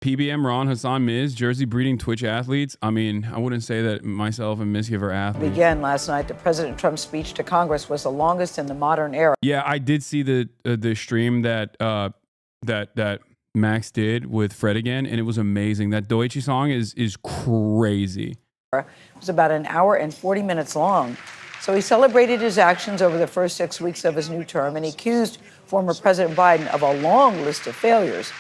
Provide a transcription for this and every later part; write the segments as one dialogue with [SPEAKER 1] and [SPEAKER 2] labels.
[SPEAKER 1] PBM Ron, Hassan, Miz, Jersey breeding Twitch athletes. I mean, I wouldn't say that myself and Mizkiv are athletes.
[SPEAKER 2] Began last night. The President Trump's speech to Congress was the longest in the modern era.
[SPEAKER 1] Yeah, I did see the stream that that Max did with Fred again, and it was amazing. That Deutsche song is crazy.
[SPEAKER 2] It was about an hour and 40 minutes long. So he celebrated his actions over the first 6 weeks of his new term, and he accused former President Biden of a long list of failures.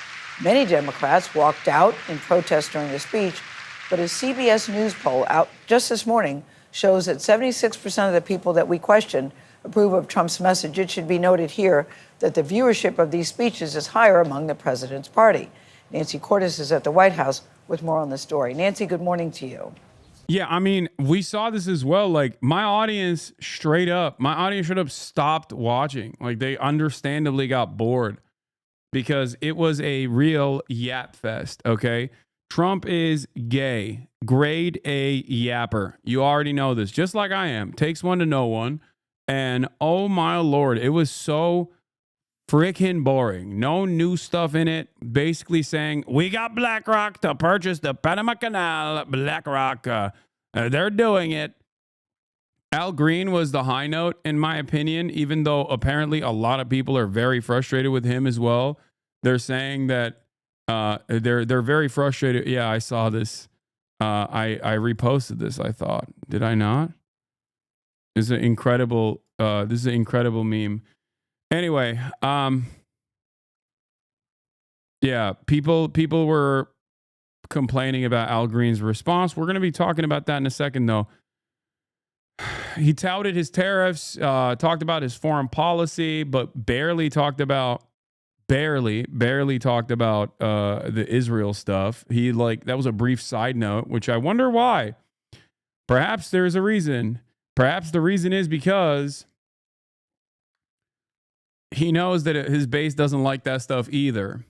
[SPEAKER 2] Many Democrats walked out in protest during the speech, but a CBS News poll out just this morning shows that 76% of the people that we questioned approve of Trump's message. It should be noted here that the viewership of these speeches is higher among the president's party. Nancy Cordes is at the White House with more on the story. Nancy, good morning to you.
[SPEAKER 1] Yeah, I mean, we saw this as well. Like, my audience straight up stopped watching. Like, they understandably got bored because it was a real yap fest, okay? Trump is gay, grade A yapper. You already know this, just like I am. Takes one to know one. And oh my Lord, it was so freaking boring. No new stuff in it. Basically saying, we got BlackRock to purchase the Panama Canal. BlackRock, they're doing it. Al Green was the high note, in my opinion, even though apparently a lot of people are very frustrated with him as well. They're saying that they're very frustrated. Yeah, I saw this. I reposted this, I thought. Did I not? This is an incredible meme. Anyway, yeah, people were complaining about Al Green's response. We're going to be talking about that in a second, though. He touted his tariffs, talked about his foreign policy, but barely talked about the Israel stuff. That was a brief side note, which I wonder why. Perhaps there's a reason. Perhaps the reason is because he knows that his base doesn't like that stuff either.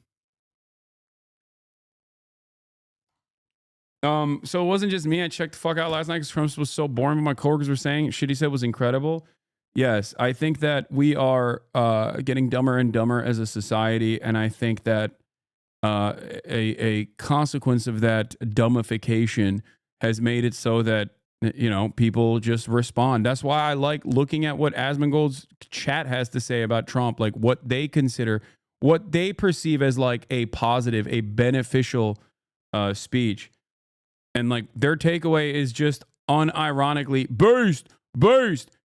[SPEAKER 1] So it wasn't just me. I checked the fuck out last night because Trump was so boring. What my coworkers were saying, shit he said was incredible. Yes, I think that we are getting dumber and dumber as a society, and I think that a consequence of that dumbification has made it so that people just respond. That's why I like looking at what Asmongold's chat has to say about Trump, like what they consider, what they perceive as like a positive, a beneficial speech. And like their takeaway is just unironically based.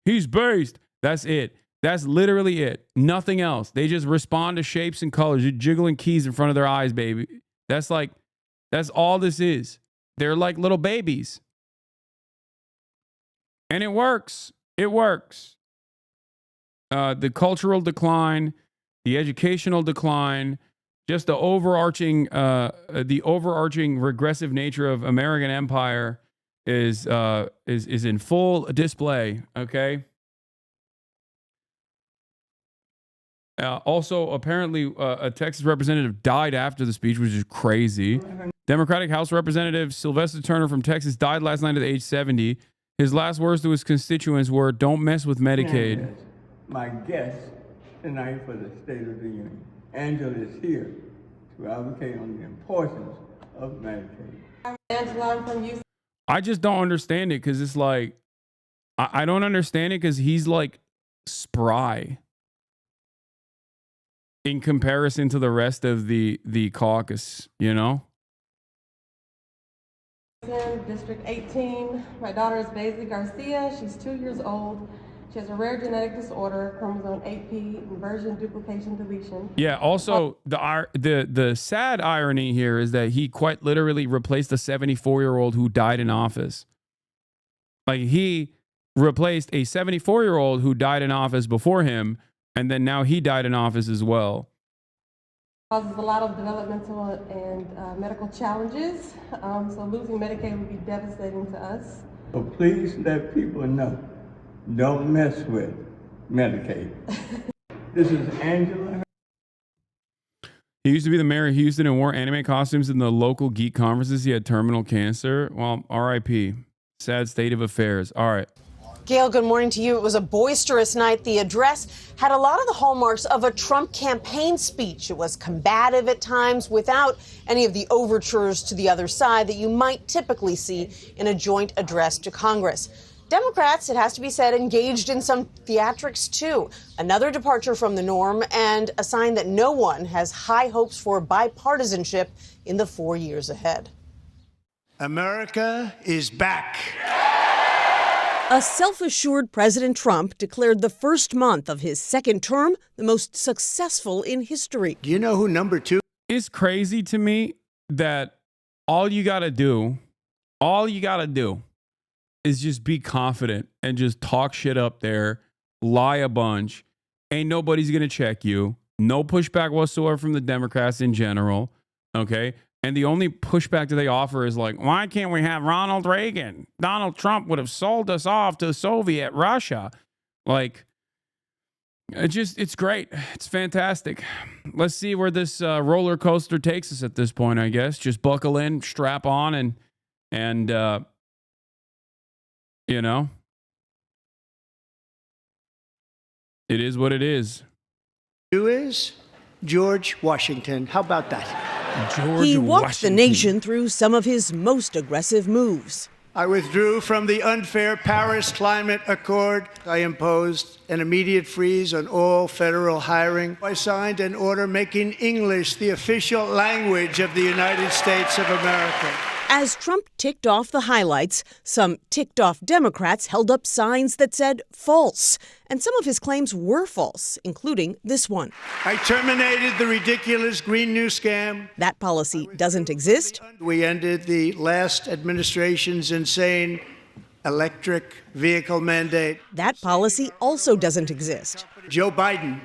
[SPEAKER 1] He's based. That's it. That's literally it. Nothing else. They just respond to shapes and colors. You're jiggling keys in front of their eyes, baby. That's all this is. They're like little babies. And it works. It works. The cultural decline, the educational decline, just the overarching regressive nature of American empire is in full display. Okay. Also, apparently, a Texas representative died after the speech, which is crazy. Democratic House Representative Sylvester Turner from Texas died last night at age 70. His last words to his constituents were, "Don't mess with Medicaid."
[SPEAKER 3] My guest tonight for the State of the Union, Angela, is here to advocate on the importance of Medicaid.
[SPEAKER 4] Angela, I'm from Houston.
[SPEAKER 1] I just don't understand it because it's like, I don't understand it because he's like spry in comparison to the rest of the caucus,
[SPEAKER 4] District 18. My daughter is Baisley Garcia. She's 2 years old. She has a rare genetic disorder, chromosome 8p, inversion, duplication, deletion.
[SPEAKER 1] Yeah, also, the sad irony here is that he quite literally replaced a 74-year-old who died in office. Like, he replaced a 74-year-old who died in office before him, and then now he died in office as well.
[SPEAKER 4] Causes a lot of developmental and medical challenges, so losing Medicaid would be devastating to us.
[SPEAKER 3] So please let people know, don't mess with Medicaid. This is Angela.
[SPEAKER 1] He used to be the mayor of Houston and wore anime costumes in the local geek conferences. He had terminal cancer. Well, RIP. Sad state of affairs. All right.
[SPEAKER 5] Gail, good morning to you. It was a boisterous night. The address had a lot of the hallmarks of a Trump campaign speech. It was combative at times without any of the overtures to the other side that you might typically see in a joint address to Congress. Democrats, it has to be said, engaged in some theatrics, too. Another departure from the norm and a sign that no one has high hopes for bipartisanship in the 4 years ahead.
[SPEAKER 6] America is back.
[SPEAKER 5] A self-assured President Trump declared the first month of his second term the most successful in history.
[SPEAKER 6] Do you know who number 2?
[SPEAKER 1] It's crazy to me that all you got to do is just be confident and just talk shit up there, lie a bunch. Ain't nobody's going to check you. No pushback whatsoever from the Democrats in general. Okay. And the only pushback that they offer is like, why can't we have Ronald Reagan? Donald Trump would have sold us off to Soviet Russia. Like, it's great. It's fantastic. Let's see where this roller coaster takes us at this point, I guess. Just buckle in, strap on, and you know, it is what it is.
[SPEAKER 6] Who is George Washington? How about that?
[SPEAKER 5] He walked the nation through some of his most aggressive moves.
[SPEAKER 6] I withdrew from the unfair Paris Climate Accord. I imposed an immediate freeze on all federal hiring. I signed an order making English the official language of the United States of America.
[SPEAKER 5] As Trump ticked off the highlights, some ticked-off Democrats held up signs that said false. And some of his claims were false, including this one.
[SPEAKER 6] I terminated the ridiculous Green New Scam.
[SPEAKER 5] That policy doesn't exist.
[SPEAKER 6] We ended the last administration's insane electric vehicle mandate.
[SPEAKER 5] That policy also doesn't exist.
[SPEAKER 6] Joe Biden,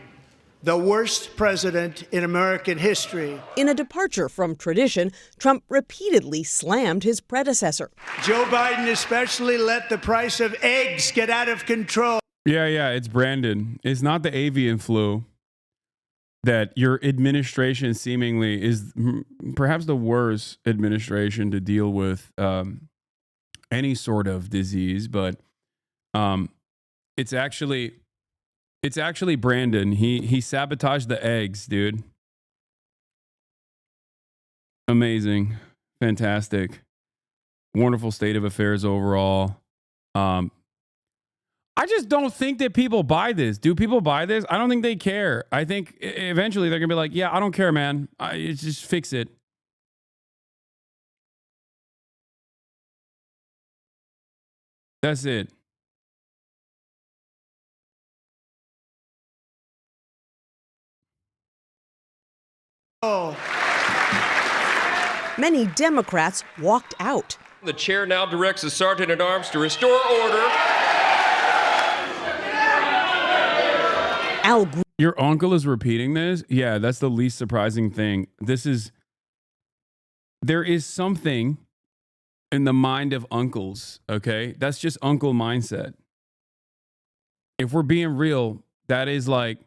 [SPEAKER 6] the worst president in American history.
[SPEAKER 5] In a departure from tradition, Trump repeatedly slammed his predecessor.
[SPEAKER 6] Joe Biden especially let the price of eggs get out of control.
[SPEAKER 1] Yeah, it's Brandon. It's not the avian flu that your administration seemingly is perhaps the worst administration to deal with any sort of disease, but it's actually Brandon. He sabotaged the eggs, dude. Amazing. Fantastic. Wonderful state of affairs overall. I just don't think that people buy this. Do people buy this? I don't think they care. I think eventually they're going to be like, yeah, I don't care, man. Just fix it. That's it.
[SPEAKER 5] Many Democrats walked out.
[SPEAKER 7] The chair now directs the sergeant at arms to restore order.
[SPEAKER 1] Your uncle is repeating this? Yeah, that's the least surprising thing. There is something in the mind of uncles, okay? That's just uncle mindset. If we're being real, that is like,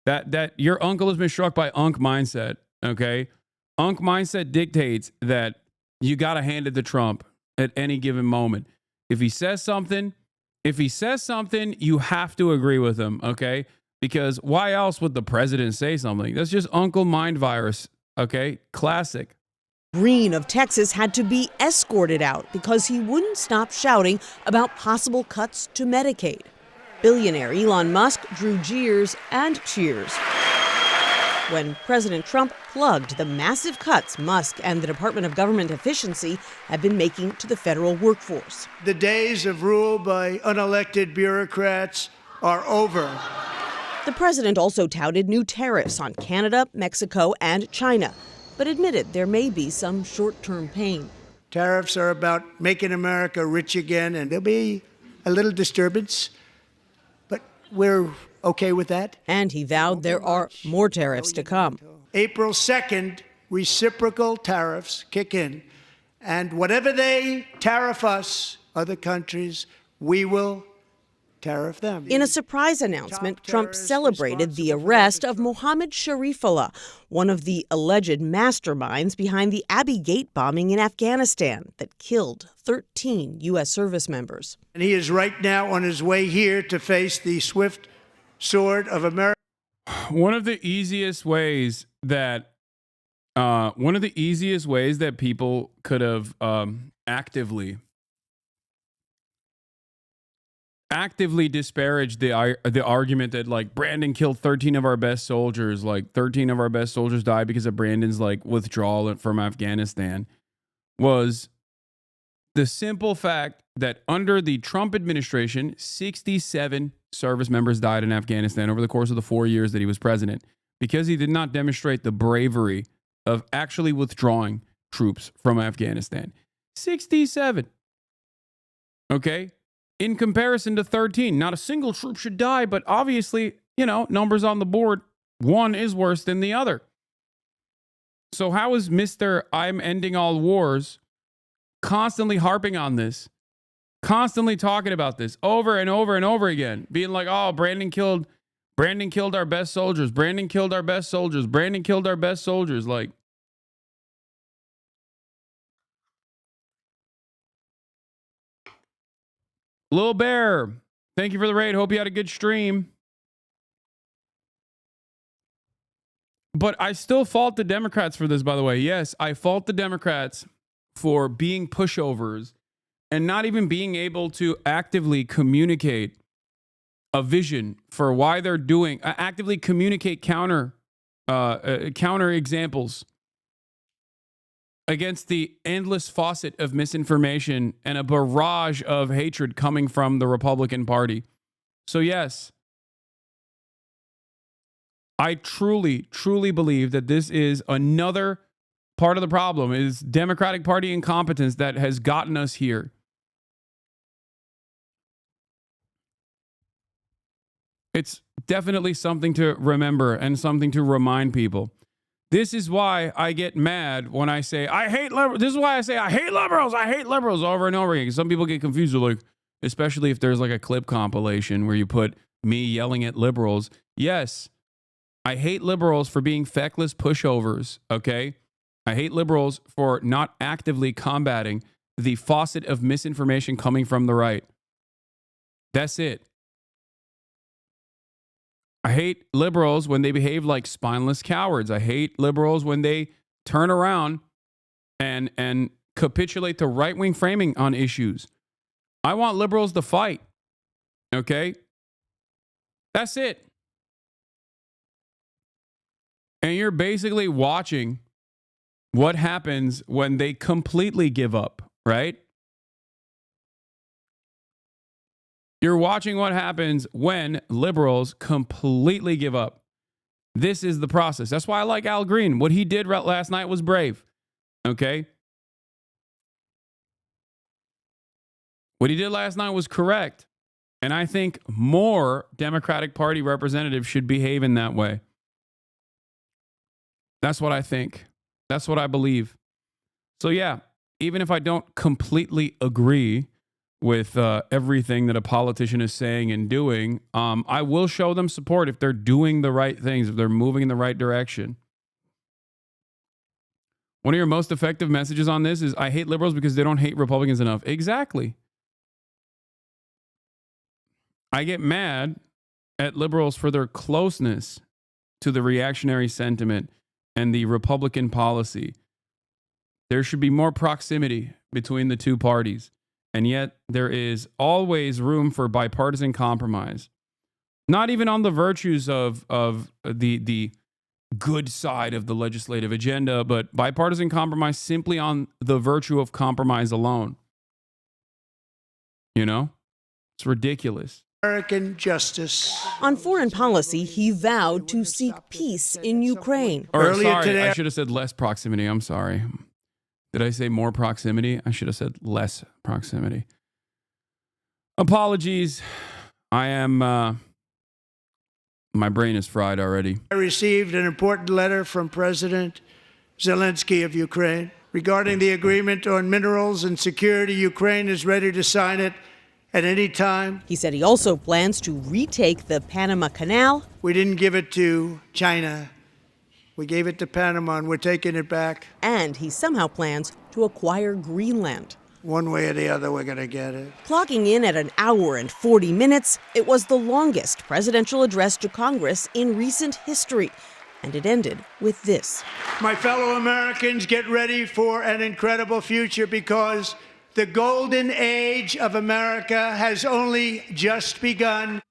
[SPEAKER 1] that your uncle has been struck by unk mindset, okay? Unk mindset dictates that you got to hand it to Trump at any given moment. If he says something, you have to agree with him, okay? Because why else would the president say something? That's just uncle mind virus, okay? Classic.
[SPEAKER 5] Green of Texas had to be escorted out because he wouldn't stop shouting about possible cuts to Medicaid. Billionaire Elon Musk drew jeers and cheers when President Trump plugged the massive cuts Musk and the Department of Government Efficiency have been making to the federal workforce.
[SPEAKER 6] The days of rule by unelected bureaucrats are over.
[SPEAKER 5] The president also touted new tariffs on Canada, Mexico, and China, but admitted there may be some short-term pain.
[SPEAKER 6] Tariffs are about making America rich again, and there'll be a little disturbance, but we're okay with that.
[SPEAKER 5] And he vowed there are more tariffs to come.
[SPEAKER 6] April 2nd, reciprocal tariffs kick in, and whatever they tariff us, other countries, we will tariff them.
[SPEAKER 5] In a surprise announcement, Trump celebrated the arrest of Mohammed Sharifullah, one of the alleged masterminds behind the Abbey Gate bombing in Afghanistan that killed 13 U.S. service members.
[SPEAKER 6] And he is right now on his way here to face the swift sword of America.
[SPEAKER 1] One of the easiest ways that people could have actively disparaged the argument that like Brandon killed 13 of our best soldiers, like 13 of our best soldiers died because of Brandon's like withdrawal from Afghanistan, was the simple fact that under the Trump administration, 67 service members died in Afghanistan over the course of the 4 years that he was president because he did not demonstrate the bravery of actually withdrawing troops from Afghanistan. 67. Okay? In comparison to 13, not a single troop should die, but obviously, numbers on the board, one is worse than the other. So how is Mr. I'm ending all wars constantly harping on this, constantly talking about this over and over and over again, being like, oh, Brandon killed our best soldiers. Brandon killed our best soldiers. Brandon killed our best soldiers. Like, Lil Bear, thank you for the raid. Hope you had a good stream. But I still fault the Democrats for this, by the way. Yes, I fault the Democrats for being pushovers and not even being able to actively communicate a vision for why they're doing, actively communicate counter examples against the endless faucet of misinformation and a barrage of hatred coming from the Republican Party. So yes, I truly, truly believe that this is another part of the problem, is Democratic Party incompetence that has gotten us here. It's definitely something to remember and something to remind people. This is why I get mad when I say, I hate liberals. This is why I say, I hate liberals. I hate liberals over and over again. Some people get confused with, like, especially if there's like a clip compilation where you put me yelling at liberals. Yes, I hate liberals for being feckless pushovers, okay? I hate liberals for not actively combating the faucet of misinformation coming from the right. That's it. I hate liberals when they behave like spineless cowards. I hate liberals when they turn around and capitulate to right-wing framing on issues. I want liberals to fight, okay? That's it. And you're basically watching what happens when they completely give up, right? You're watching what happens when liberals completely give up. This is the process. That's why I like Al Green. What he did last night was brave, okay? What he did last night was correct. And I think more Democratic Party representatives should behave in that way. That's what I think. That's what I believe. So yeah, even if I don't completely agree with everything that a politician is saying and doing, I will show them support if they're doing the right things, if they're moving in the right direction. One of your most effective messages on this is, I hate liberals because they don't hate Republicans enough. Exactly. I get mad at liberals for their closeness to the reactionary sentiment and the Republican policy. There should be more proximity between the two parties. And yet there is always room for bipartisan compromise. Not even on the virtues of the good side of the legislative agenda, but bipartisan compromise simply on the virtue of compromise alone. You know? It's ridiculous.
[SPEAKER 6] American justice.
[SPEAKER 5] On foreign policy, he vowed to seek peace in Ukraine.
[SPEAKER 6] Earlier today,
[SPEAKER 1] I should have said less proximity. I'm sorry. Did I say more proximity? I should have said less proximity. Apologies. I am, my brain is fried already.
[SPEAKER 6] I received an important letter from President Zelensky of Ukraine regarding the agreement on minerals and security. Ukraine is ready to sign it at any time.
[SPEAKER 5] He said he also plans to retake the Panama Canal.
[SPEAKER 6] We didn't give it to China. We gave it to Panama, and we're taking it back.
[SPEAKER 5] And he somehow plans to acquire Greenland.
[SPEAKER 6] One way or the other, we're going to get it.
[SPEAKER 5] Clocking in at an hour and 40 minutes, it was the longest presidential address to Congress in recent history. And it ended with this.
[SPEAKER 6] My fellow Americans, get ready for an incredible future, because the golden age of America has only just begun.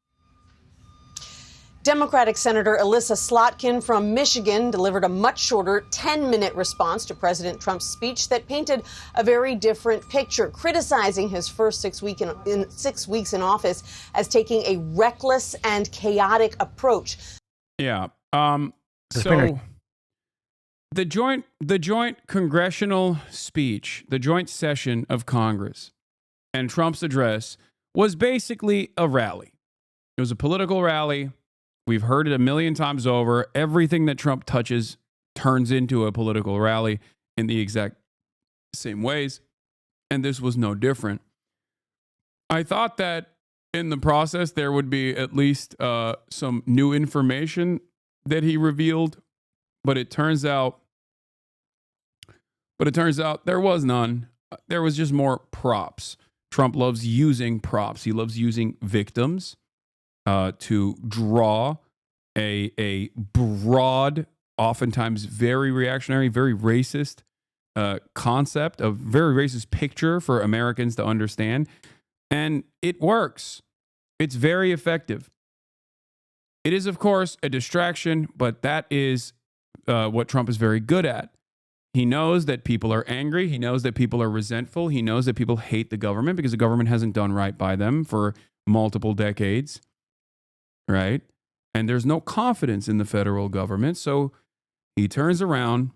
[SPEAKER 5] Democratic Senator Alyssa Slotkin from Michigan delivered a much shorter 10-minute response to President Trump's speech that painted a very different picture, criticizing his first 6 weeks in office as taking a reckless and chaotic approach.
[SPEAKER 1] Yeah. So the joint congressional speech, the joint session of Congress, and Trump's address was basically a rally. It was a political rally. We've heard it a million times over. Everything that Trump touches turns into a political rally in the exact same ways. And this was no different. I thought that in the process, there would be at least some new information that he revealed, but it turns out there was none. There was just more props. Trump loves using props. He loves using victims to draw a broad, oftentimes very reactionary, very racist concept, a very racist picture for Americans to understand. And it works. It's very effective. It is, of course, a distraction, but that is what Trump is very good at. He knows that people are angry. He knows that people are resentful. He knows that people hate the government because the government hasn't done right by them for multiple decades, right? And there's no confidence in the federal government. So he turns around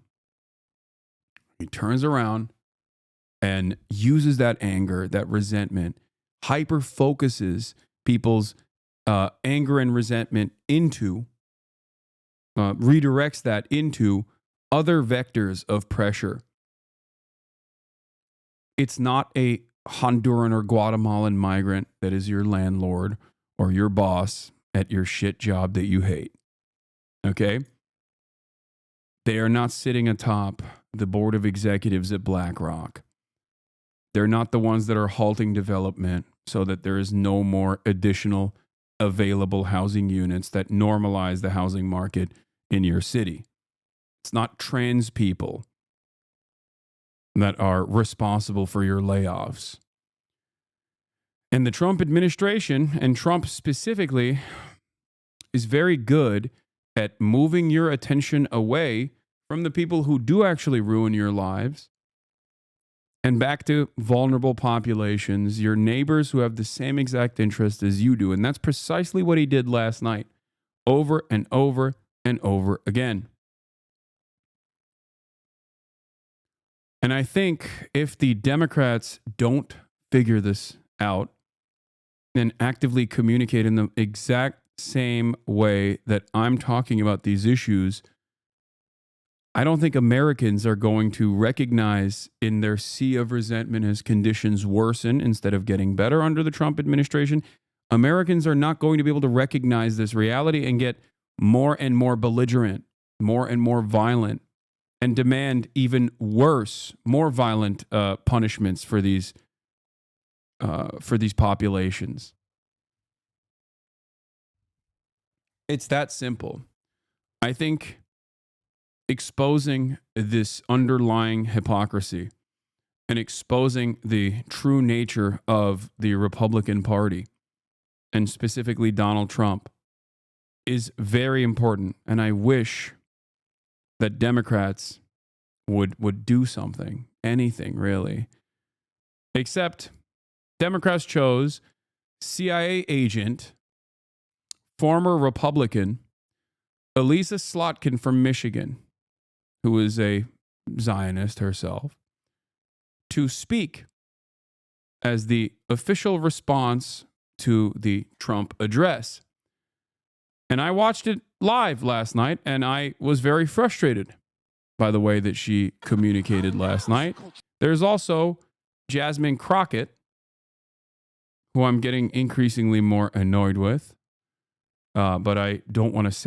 [SPEAKER 1] and uses that anger, that resentment, hyper focuses people's anger and resentment into, redirects that into other vectors of pressure. It's not a Honduran or Guatemalan migrant that is your landlord or your boss at your shit job that you hate. Okay? They are not sitting atop the board of executives at BlackRock. They're not the ones that are halting development so that there is no more additional available housing units that normalize the housing market in your city. It's not trans people that are responsible for your layoffs. And the Trump administration, and Trump specifically, is very good at moving your attention away from the people who do actually ruin your lives and back to vulnerable populations, your neighbors who have the same exact interest as you do. And that's precisely what he did last night, over and over and over again. And I think if the Democrats don't figure this out and actively communicate in the exact same way that I'm talking about these issues, I don't think Americans are going to recognize in their sea of resentment as conditions worsen instead of getting better under the Trump administration. Americans are not going to be able to recognize this reality and get more and more belligerent, more and more violent, and demand even worse, more violent punishments for these populations. It's that simple. I think exposing this underlying hypocrisy and exposing the true nature of the Republican Party, and specifically Donald Trump, is very important. And I wish that Democrats would do something, anything really. Except Democrats chose CIA agent, former Republican, Alyssa Slotkin from Michigan, who is a Zionist herself, to speak as the official response to the Trump address. And I watched it live last night, and I was very frustrated by the way that she communicated last night. There's also Jasmine Crockett, who I'm getting increasingly more annoyed with, but I don't want to say